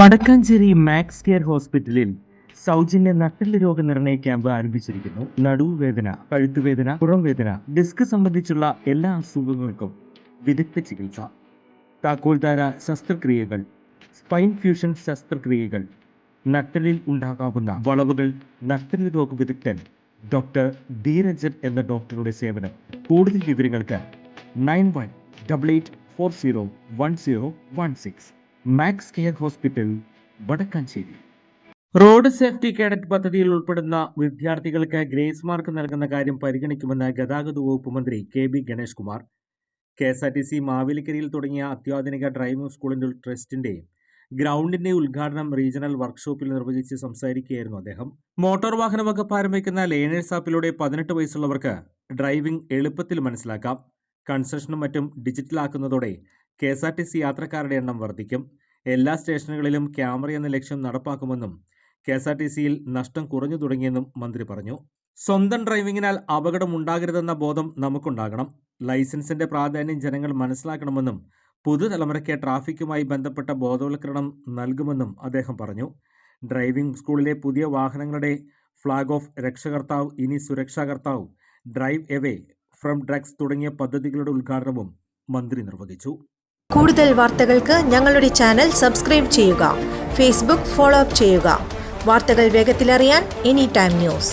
Vadakkanchery max care ഹോസ്പിറ്റലിൽ സൗജന്യ നട്ടെല്ല് രോഗനിർണയ ക്യാമ്പ് ആരംഭിച്ചിരിക്കുന്നു. നടുവേദന, കഴുത്തുവേദന, പുറംവേദന, ഡിസ്ക് സംബന്ധിച്ചുള്ള എല്ലാ അസുഖങ്ങൾക്കും വിദഗ്ധ ചികിത്സ, താക്കോൽദാര ശസ്ത്രക്രിയകൾ, സ്പൈൻ ഫ്യൂഷൻ ശസ്ത്രക്രിയകൾ, നട്ടെല്ലിൽ ഉണ്ടാകാവുന്ന വളവുകൾ, നട്ടെല്ല് രോഗ വിദഗ്ധൻ ഡോക്ടർ ധീരജൻ എന്ന ഡോക്ടറുടെ സേവനം. കൂടുതൽ വിവരങ്ങൾക്ക് 9188401016. Max care hospital, Vadakkanchery. Road safety cadet പദ്ധതിയിൽ ഉൾപ്പെടുന്ന വിദ്യാർത്ഥികൾക്ക് ഗ്രേസ് മാർക്ക് നൽകുന്ന കാര്യം പരിഗണിക്കുമെന്ന് ഗതാഗത വകുപ്പ് മന്ത്രി KB ഗണേഷ് കുമാർ. KSRTC മാവേലിക്കരയിൽ തുടങ്ങിയ അത്യാധുനിക ഡ്രൈവിംഗ് സ്കൂളിന്റെ ട്രസ്റ്റിന്റെ ഗ്രൗണ്ടിന്റെ ഉദ്ഘാടനം റീജിയണൽ വർക്ക്ഷോപ്പിൽ നിർവഹിച്ച് സംസാരിക്കുകയായിരുന്നു അദ്ദേഹം. മോട്ടോർ വാഹന വകുപ്പ് ആരംഭിക്കുന്ന ലേണേഴ്സ് ആപ്പിലൂടെ 18 വയസ്സുള്ളവർക്ക് ഡ്രൈവിംഗ് എളുപ്പത്തിൽ മനസ്സിലാക്കാം. കൺസെഷനും മറ്റും ഡിജിറ്റലാക്കുന്നതോടെ KSRTC യാത്രക്കാരുടെ എണ്ണം വർദ്ധിക്കും. എല്ലാ സ്റ്റേഷനുകളിലും ക്യാമറ എന്ന ലക്ഷ്യം നടപ്പാക്കുമെന്നും KSRTCയിൽ നഷ്ടം കുറഞ്ഞു തുടങ്ങിയെന്നും മന്ത്രി പറഞ്ഞു. സ്വന്തം ഡ്രൈവിംഗിനാൽ അപകടമുണ്ടാകരുതെന്ന ബോധം നമുക്കുണ്ടാകണം. ലൈസൻസിന്റെ പ്രാധാന്യം ജനങ്ങൾ മനസ്സിലാക്കണമെന്നും പുതുതലമുറയ്ക്ക് ട്രാഫിക്കുമായി ബന്ധപ്പെട്ട ബോധവൽക്കരണം നൽകുമെന്നും അദ്ദേഹം പറഞ്ഞു. ഡ്രൈവിംഗ് സ്കൂളിലെ പുതിയ വാഹനങ്ങളുടെ ഫ്ലാഗ് ഓഫ്, രക്ഷകർത്താവ് ഇനി സുരക്ഷാകർത്താവ്, ഡ്രൈവ് എവേ ഫ്രം ഡ്രഗ്സ് തുടങ്ങിയ പദ്ധതികളുടെ ഉദ്ഘാടനവും മന്ത്രി നിർവഹിച്ചു. കൂടുതൽ വാർത്തകൾക്ക് ഞങ്ങളുടെ ചാനൽ സബ്സ്ക്രൈബ് ചെയ്യുക. ഫേസ്ബുക്ക് ഫോളോ അപ്പ് ചെയ്യുക. വാർത്തകൾ വേഗത്തിലറിയാൻ എനി ടൈം ന്യൂസ്.